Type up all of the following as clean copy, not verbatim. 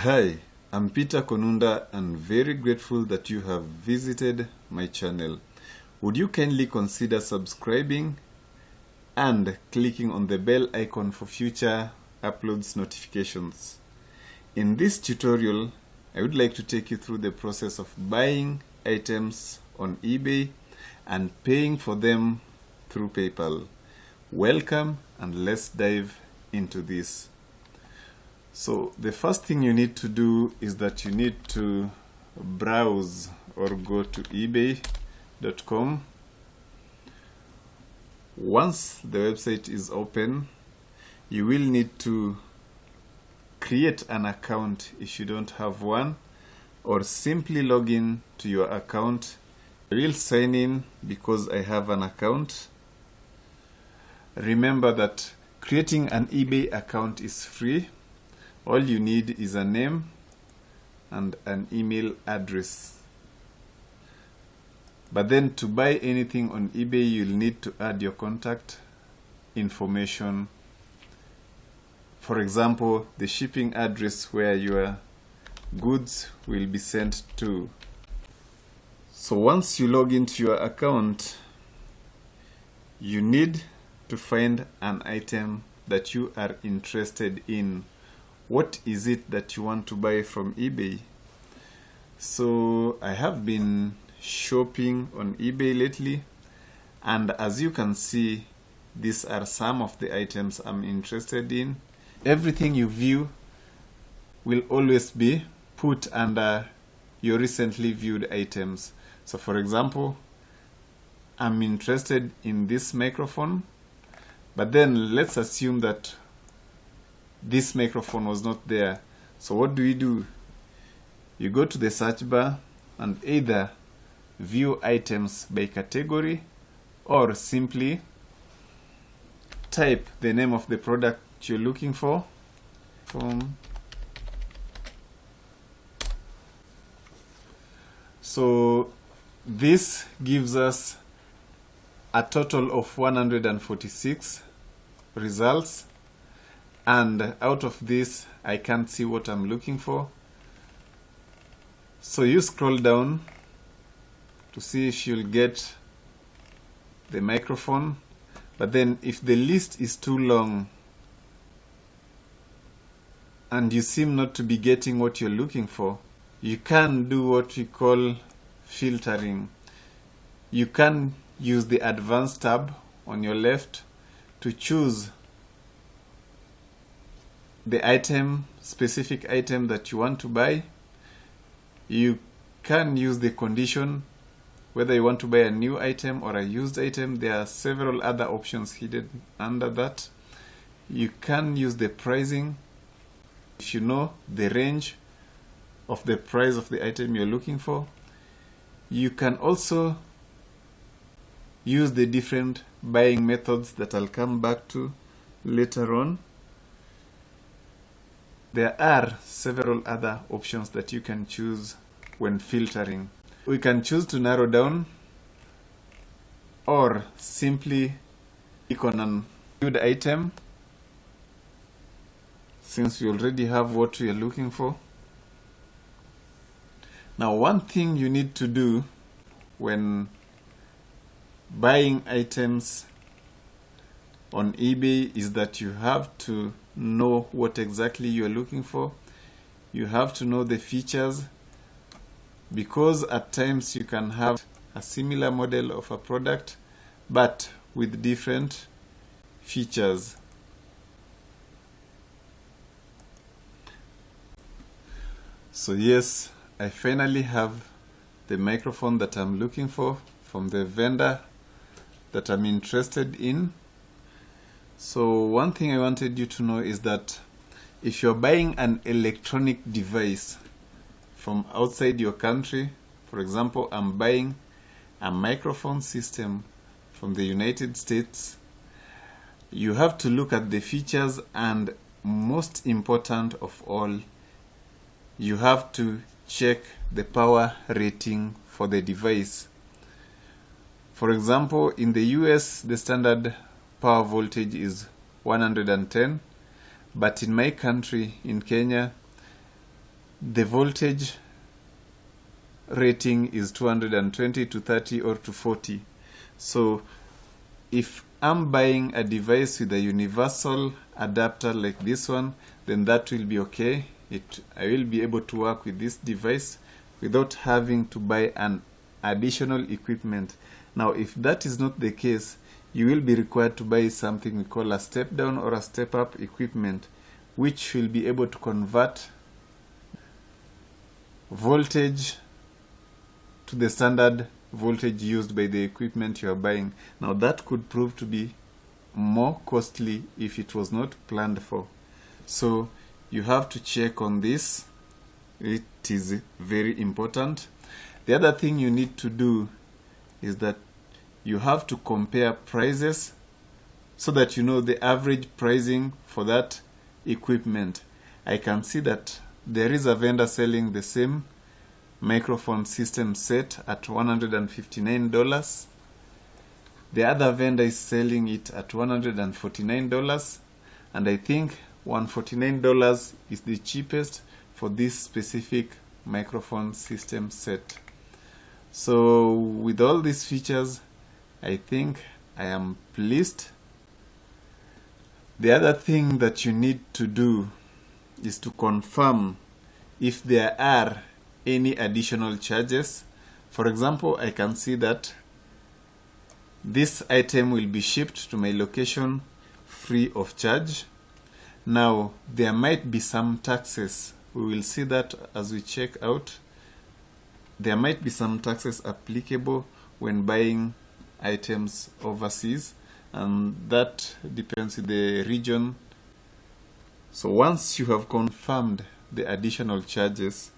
Hi, I'm Peter Konunda and very grateful that you have visited my channel. Would you kindly consider subscribing and clicking on the bell icon for future uploads notifications. In this tutorial, I would like to take you through the process of buying items on eBay and paying for them through PayPal. Welcome and let's dive into this. So the first thing you need to do is that you need to browse or go to ebay.com. Once the website is open, you will need to create an account if you don't have one, or simply log in to your account. I will sign in because I have an account. Remember that creating an eBay account is free. All you need is a name and an email address. But then to buy anything on eBay, you'll need to add your contact information. For example, the shipping address where your goods will be sent to. So once you log into your account, you need to find an item that you are interested in. What is it that you want to buy from eBay? So I have been shopping on eBay lately, and as you can see, these are some of the items I'm interested in. Everything you view will always be put under your recently viewed items. So for example, I'm interested in this microphone, but then let's assume that this microphone was not there. So what do? You go to the search bar and either view items by category or simply type the name of the product you're looking for. So this gives us a total of 146 results. And out of this, I can't see what I'm looking for. So you scroll down to see if you'll get the microphone. But then if the list is too long and you seem not to be getting what you're looking for, you can do what we call filtering. You can use the advanced tab on your left to choose the specific item that you want to buy. You can use the condition, whether you want to buy a new item or a used item. There are several other options hidden under that. You can use the pricing if you know the range of the price of the item you're looking for. You can also use the different buying methods that I'll come back to later on. There are several other options that you can choose when filtering. We can choose to narrow down or simply click on an viewed item since we already have what we are looking for. Now, one thing you need to do when buying items on eBay is that you have to know what exactly you are looking for. You have to know the features, because at times you can have a similar model of a product but with different features. So yes, I finally have the microphone that I'm looking for from the vendor that I'm interested in. So one thing I wanted you to know is that if you're buying an electronic device from outside your country, for example, I'm buying a microphone system from the United States, you have to look at the features, and most important of all, you have to check the power rating for the device. For example, in the US, the standard power voltage is 110, but in my country, in Kenya, the voltage rating is 220 to 30 or to 40. So if I'm buying a device with a universal adapter like this one, then that will be okay. I will be able to work with this device without having to buy an additional equipment. Now if that is not the case, you will be required to buy something we call a step down or a step up equipment, which will be able to convert voltage to the standard voltage used by the equipment you are buying. Now that could prove to be more costly if it was not planned for. So you have to check on this. It is very important. The other thing you need to do is that you have to compare prices so that you know the average pricing for that equipment. I can see that there is a vendor selling the same microphone system set at $159. The other vendor is selling it at $149, and I think $149 is the cheapest for this specific microphone system set. So with all these features, I think I am pleased. The other thing that you need to do is to confirm if there are any additional charges. For example, I can see that this item will be shipped to my location free of charge. Now there might be some taxes. We will see that as we check out. There might be some taxes applicable when buying items overseas, and that depends on the region. So once you have confirmed the additional charges,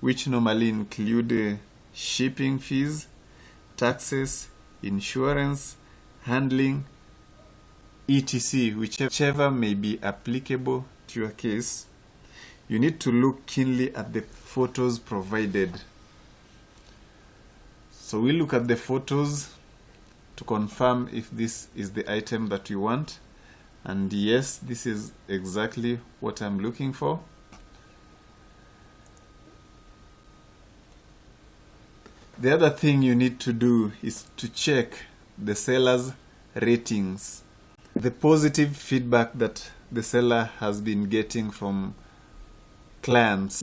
which normally include shipping fees, taxes, insurance, handling, etc., whichever may be applicable to your case, you need to look keenly at the photos provided. So we look at the photos to confirm if this is the item that we want, and yes, this is exactly what I'm looking for. The other thing you need to do is to check the seller's ratings, the positive feedback that the seller has been getting from clients.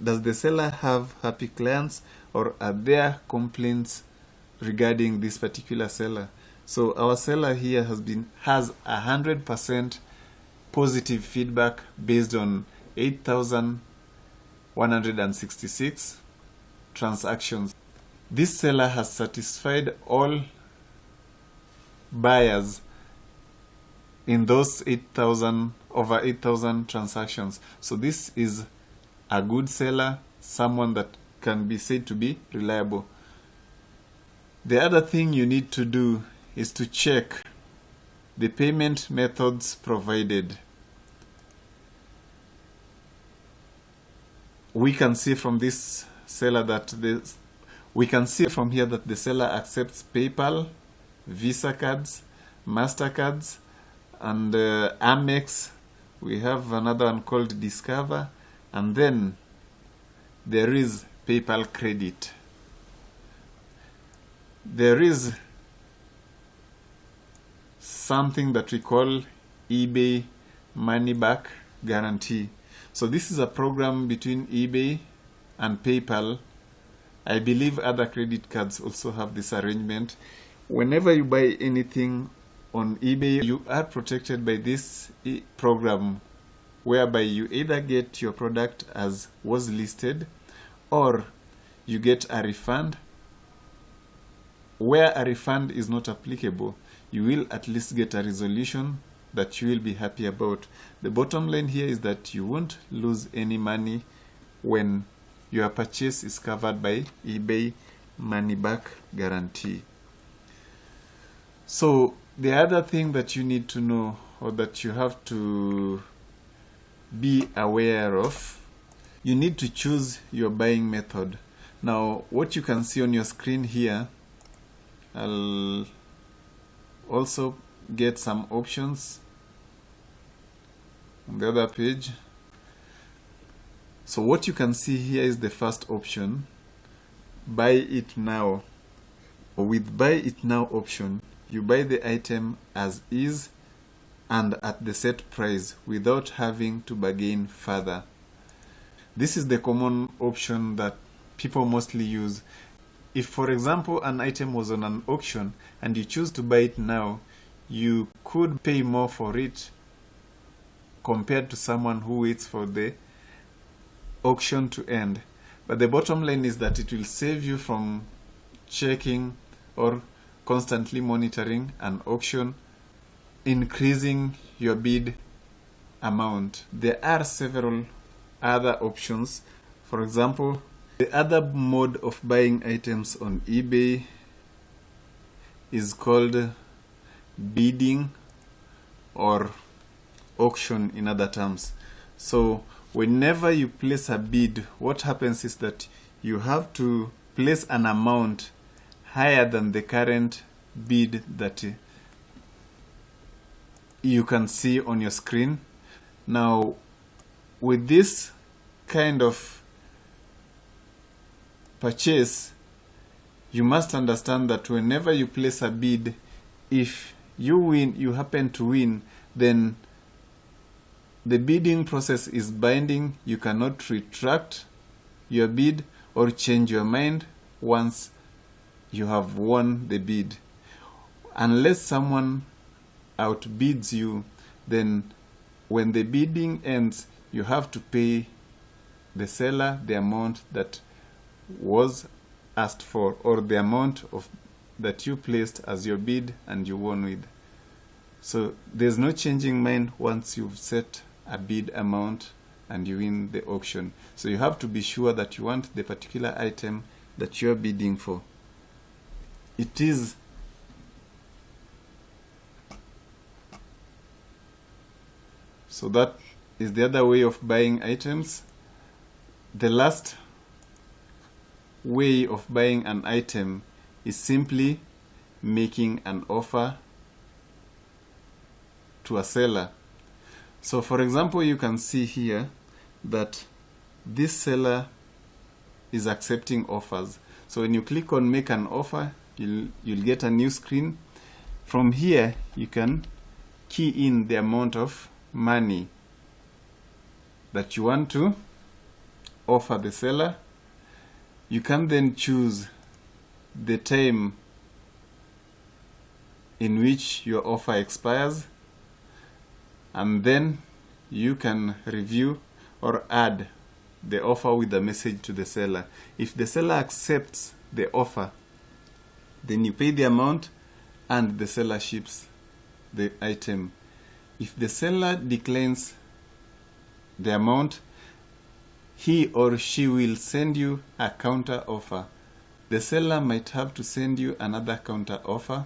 Does the seller have happy clients, or are there complaints regarding this particular seller? So our seller here has 100% positive feedback based on 8,166 transactions. This seller has satisfied all buyers in those over 8,000 transactions. So this is a good seller, someone that can be said to be reliable. The other thing you need to do is to check the payment methods provided. We can see from this seller that we can see from here that the seller accepts PayPal, Visa cards, MasterCards, and Amex. We have another one called Discover, and then there is PayPal credit. There is something that we call eBay money back guarantee. So this is a program between eBay and PayPal. I believe other credit cards also have this arrangement. Whenever you buy anything on eBay, you are protected by this program, whereby you either get your product as was listed, or you get a refund. Where a refund is not applicable, you will at least get a resolution that you will be happy about. The bottom line here is that you won't lose any money when your purchase is covered by eBay money back guarantee. So the other thing that you need to know, or that you have to be aware of, you need to choose your buying method. Now what you can see on your screen here, I'll also get some options on the other page. So what you can see here is the first option, buy it now. With buy it now option, you buy the item as is and at the set price without having to bargain further. This is the common option that people mostly use. If, for example, an item was on an auction and you choose to buy it now, you could pay more for it compared to someone who waits for the auction to end. But the bottom line is that it will save you from checking or constantly monitoring an auction, increasing your bid amount. There are several other options. For example, the other mode of buying items on eBay is called bidding or auction in other terms. So whenever you place a bid, what happens is that you have to place an amount higher than the current bid that you can see on your screen. Now, with this kind of purchase, you must understand that whenever you place a bid, if you win, you happen to win, then the bidding process is binding. You cannot retract your bid or change your mind once you have won the bid. Unless someone outbids you, then when the bidding ends, you have to pay the seller the amount that was asked for, or the amount of that you placed as your bid and you won with. So there's no changing mind once you've set a bid amount and you win the auction. So you have to be sure that you want the particular item that you're bidding for. It is so that is the other way of buying items. The last way of buying an item is simply making an offer to a seller. So for example, you can see here that this seller is accepting offers. So when you click on make an offer, you'll get a new screen. From here, you can key in the amount of money that you want to offer the seller. You can then choose the time in which your offer expires, and then you can review or add the offer with a message to the seller. If the seller accepts the offer, then you pay the amount and the seller ships the item. If the seller declines the amount, he or she will send you a counter offer. The seller might have to send you another counter offer,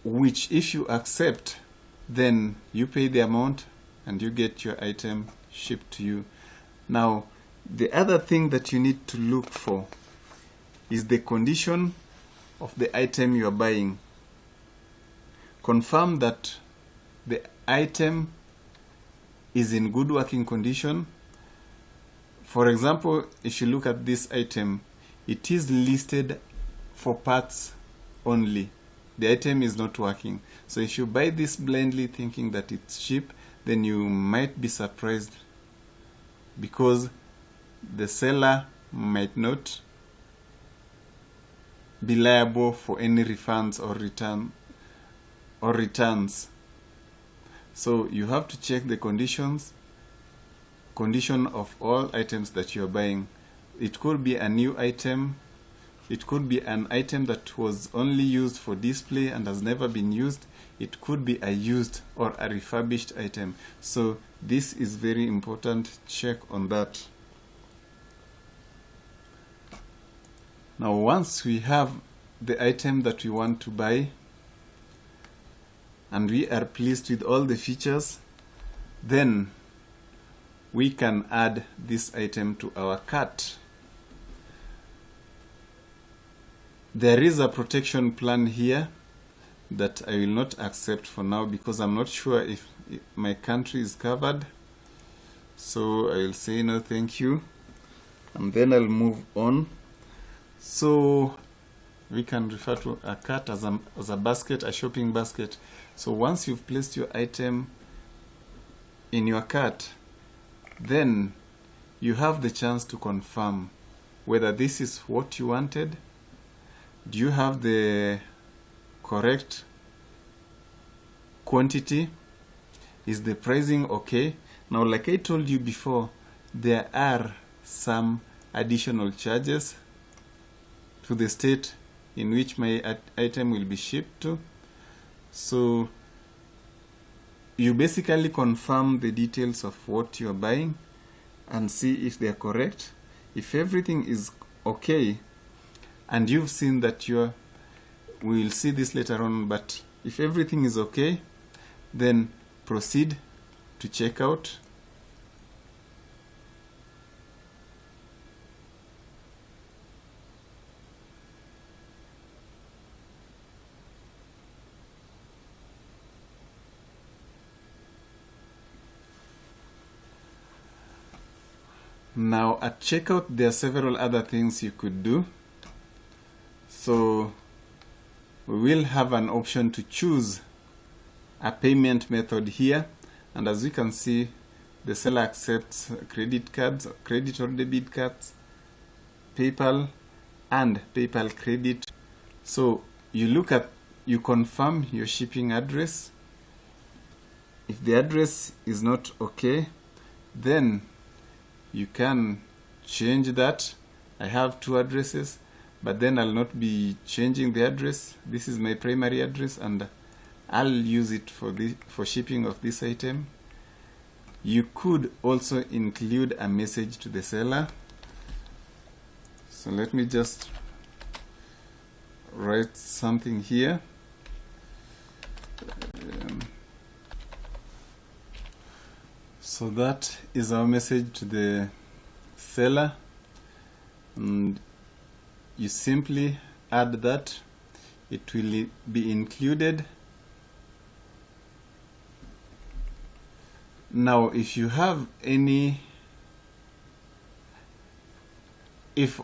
which if you accept, then you pay the amount and you get your item shipped to you. Now, the other thing that you need to look for is the condition of the item you are buying. Confirm that the item is in good working condition. For example, if you look at this item, it is listed for parts only. The item is not working. So if you buy this blindly thinking that it's cheap, then you might be surprised because the seller might not be liable for any refunds or returns. So you have to check the condition of all items that you're buying. It could be a new item. It could be an item that was only used for display and has never been used. It could be a used or a refurbished item. So this is very important. Check on that. Now, once we have the item that we want to buy and we are pleased with all the features, then we can add this item to our cart. There is a protection plan here that I will not accept for now because I'm not sure if my country is covered. so I'll say no thank you, and then I'll move on. So we can refer to a cart as a basket, a shopping basket. So once you've placed your item in your cart, then you have the chance to confirm whether this is what you wanted. Do you have the correct quantity? Is the pricing okay? Now, like I told you before, there are some additional charges to the state in which my item will be shipped to. So you basically confirm the details of what you're buying and see if they're correct. If everything is okay, and you've seen that we'll see this later on, but if everything is okay, then proceed to checkout. Now at checkout, there are several other things you could do. So we will have an option to choose a payment method here, and as you can see, the seller accepts credit cards, credit or debit cards, PayPal, and PayPal credit. So you confirm your shipping address. If the address is not okay, then you can change that. I have two addresses, but then I'll not be changing the address. This is my primary address, and I'll use it for shipping of this item. You could also include a message to the seller. So let me just write something here. So that is our message to the seller, and you simply add that. It will be included. Now, if you have any, if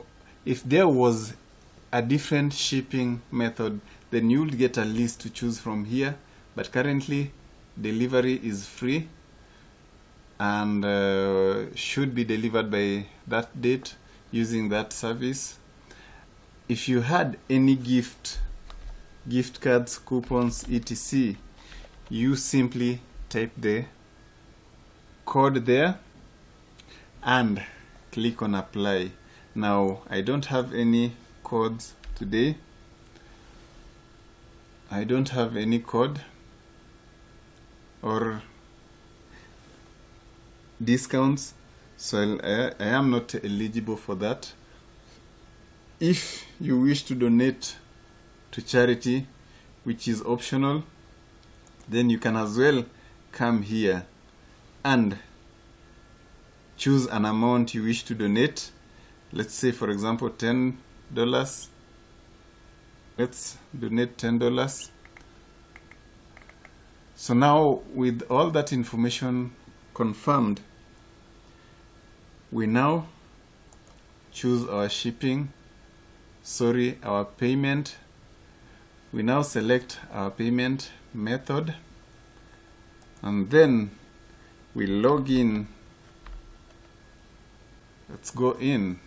there was a different shipping method, then you'll get a list to choose from here. But currently, delivery is free and should be delivered by that date using that service. If you had any gift cards, coupons, etc., you simply type the code there and click on apply. Now, I don't have any codes today. I don't have any code or discounts, so I am not eligible for that. If you wish to donate to charity, which is optional, then you can as well come here and choose an amount you wish to donate. Let's say, for example, $10. Let's donate $10. So now, with all that information confirmed, we now choose our our payment. We now select our payment method, and then we log in. Let's go in.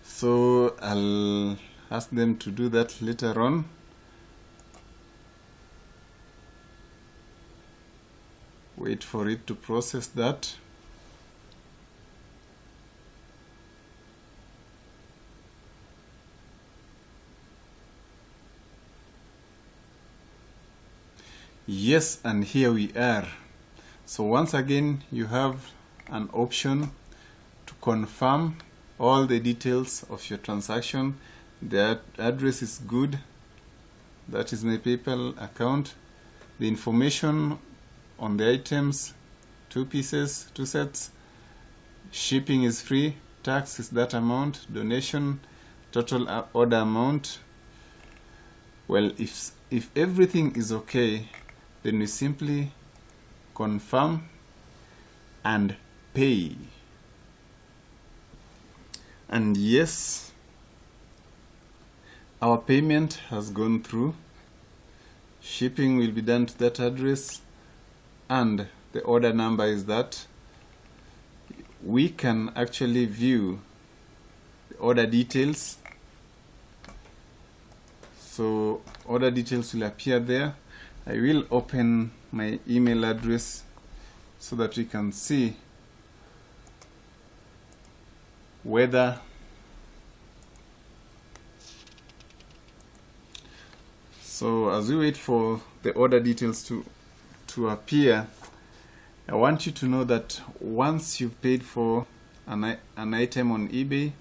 So I'll ask them to do that later on. Wait for it to process that. Yes, and here we are. So once again, you have an option to confirm all the details of your transaction. The address is good. That is my PayPal account. The information on the items, 2 pieces, 2 sets. Shipping is free. Tax is that amount. Donation, total order amount. Well, if everything is okay, then we simply confirm and pay. And yes, our payment has gone through. Shipping will be done to that address, and the order number is that. We can actually view the order details. So order details will appear there. I will open my email address so that we can see whether so as we wait for the order details to appear, I want you to know that once you've paid for an item on eBay,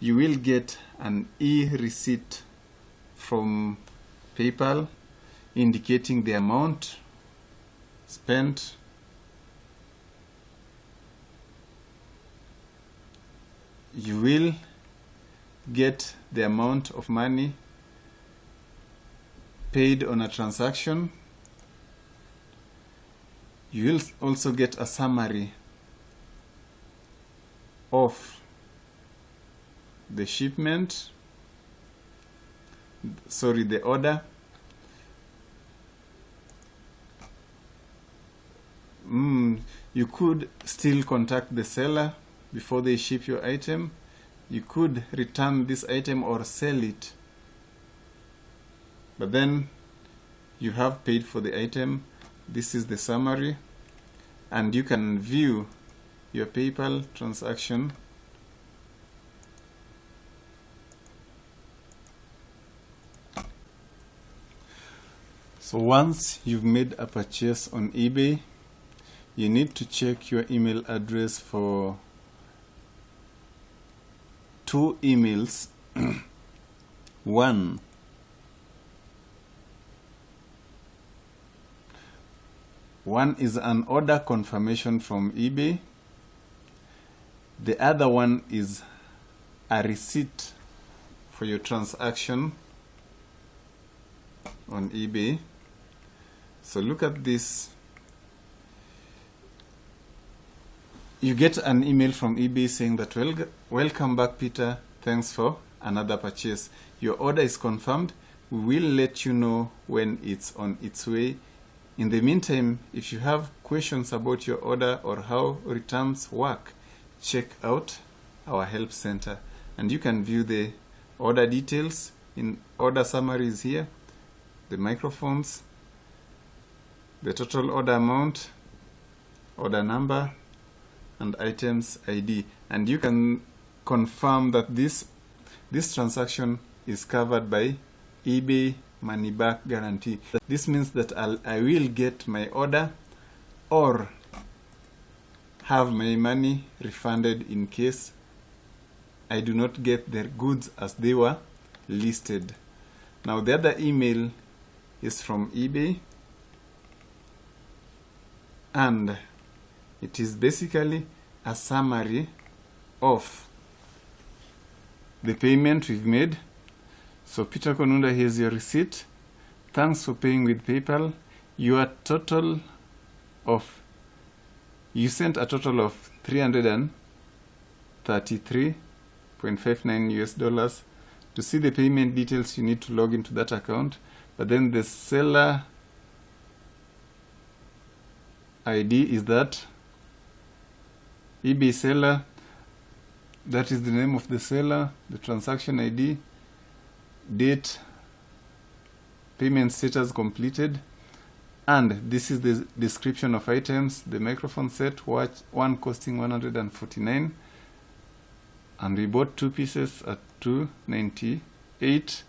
you will get an e-receipt from PayPal indicating the amount spent, you will get the amount of money paid on a transaction. You will also get a summary of the shipment, the order. You could still contact the seller before they ship your item. You could return this item or sell it, but then you have paid for the item. This is the summary, and you can view your PayPal transaction. So once you've made a purchase on eBay, you need to check your email address for two emails. One is an order confirmation from eBay. The other one is a receipt for your transaction on eBay. So look at this. You get an email from eBay saying that, welcome back, Peter. Thanks for another purchase. Your order is confirmed. We will let you know when it's on its way. In the meantime, if you have questions about your order or how returns work, check out our help center, and you can view the order details in order summaries here, the microphones, the total order amount, order number, and items ID, and you can confirm that this transaction is covered by eBay money back guarantee. This means that I will get my order or have my money refunded in case I do not get the goods as they were listed. Now the other email is from eBay, and it is basically a summary of the payment we've made. So Peter Konunda, here's your receipt. Thanks for paying with PayPal. You sent a total of $333.59 US. To see the payment details, you need to log into that account. But then the seller ID is that eBay seller. That is the name of the seller, the transaction ID, date, payment status completed, and this is the description of items. The microphone set, one costing $149, and we bought 2 pieces at $298.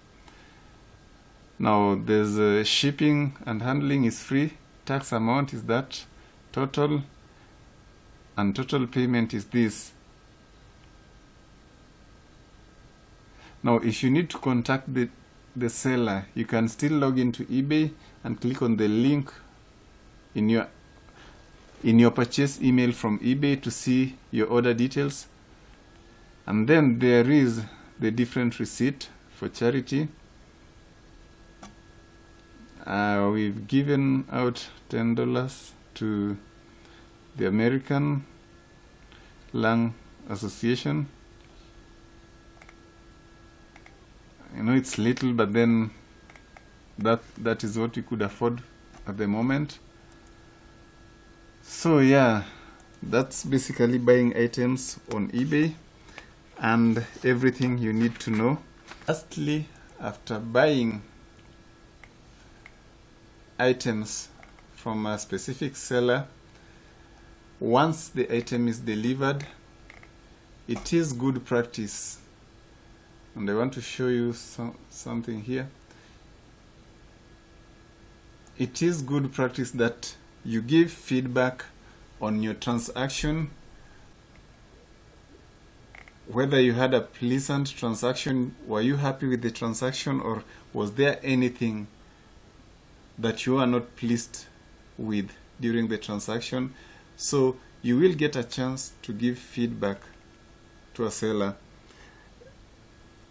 Now there's shipping and handling is free. Tax amount is that total, and total payment is this. Now if you need to contact the seller, you can still log into eBay and click on the link in your purchase email from eBay to see your order details. And then there is the different receipt for charity. We've given out $10 to the American Lung Association. I know it's little, but then that is what you could afford at the moment. So yeah, that's basically buying items on eBay and everything you need to know. Lastly, after buying items from a specific seller, once the item is delivered, it is good practice, and I want to show you something here. It is good practice that you give feedback on your transaction, whether you had a pleasant transaction, were you happy with the transaction, or was there anything that you are not pleased with during the transaction. So you will get a chance to give feedback to a seller.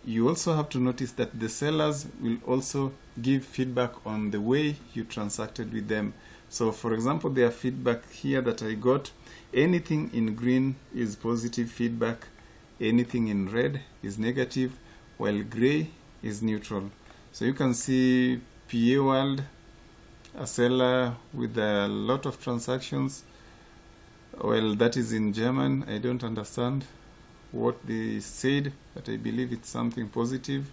You also have to notice that the sellers will also give feedback on the way you transacted with them. So for example, their feedback here that I got, anything in green is positive feedback, anything in red is negative, while gray is neutral. So you can see PA World, a seller with a lot of transactions. Well, that is in German. I don't understand what they said, but I believe it's something positive.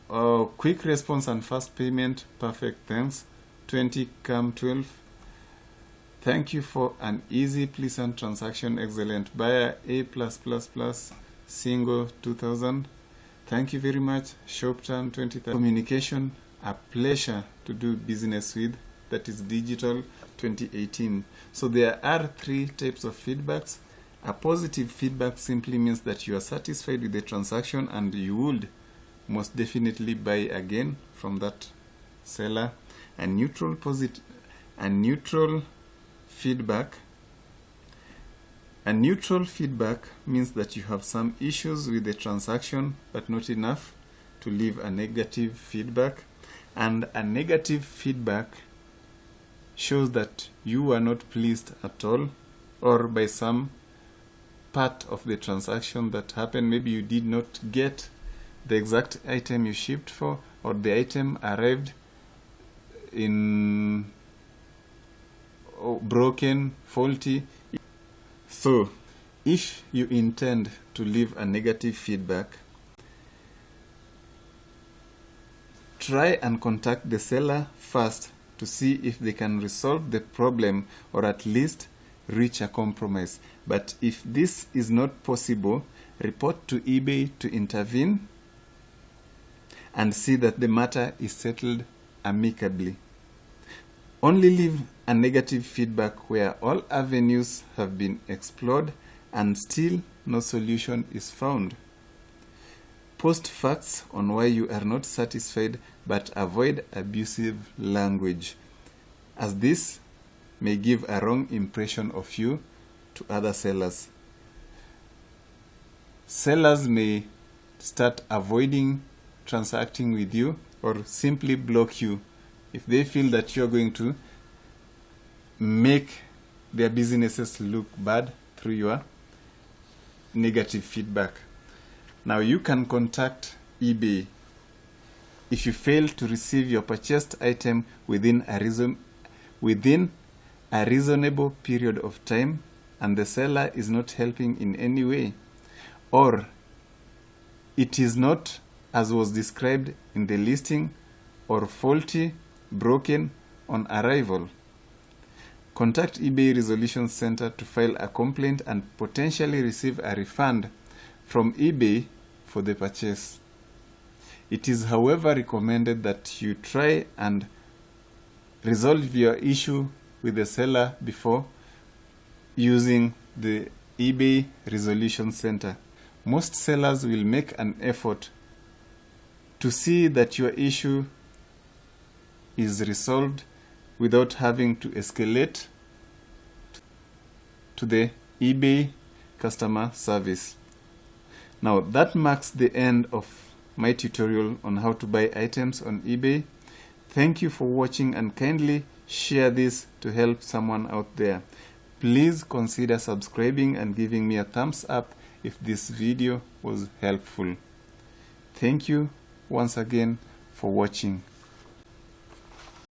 Quick response and fast payment, perfect, thanks. 20 come 12. Thank you for an easy, pleasant transaction, excellent. Buyer A+++, single 2000. Thank you very much. Shop turn 20,000. Communication, a pleasure to do business with. That is digital 2018. So there are 3 types of feedbacks. A positive feedback simply means that you are satisfied with the transaction and you would most definitely buy again from that seller. A neutral feedback. A neutral feedback means that you have some issues with the transaction, but not enough to leave a negative feedback. And a negative feedback shows that you are not pleased at all, or by some part of the transaction that happened. Maybe you did not get the exact item you shipped for, or the item arrived in broken, faulty. So if you intend to leave a negative feedback, try and contact the seller first to see if they can resolve the problem or at least reach a compromise. But if this is not possible, report to eBay to intervene and see that the matter is settled amicably. Only leave a negative feedback where all avenues have been explored and still no solution is found. Post facts on why you are not satisfied, but avoid abusive language, as this may give a wrong impression of you to other sellers. Sellers may start avoiding transacting with you or simply block you if they feel that you're going to make their businesses look bad through your negative feedback. Now you can contact eBay if you fail to receive your purchased item within a reasonable period of time and the seller is not helping in any way, or it is not as was described in the listing, or faulty, broken on arrival. Contact eBay Resolution Center to file a complaint and potentially receive a refund from eBay for the purchase. It is, however, recommended that you try and resolve your issue with the seller before using the eBay Resolution Center. Most sellers will make an effort to see that your issue is resolved without having to escalate to the eBay customer service. Now that marks the end of my tutorial on how to buy items on eBay. Thank you for watching and kindly share this to help someone out there. Please consider subscribing and giving me a thumbs up if this video was helpful. Thank you once again for watching.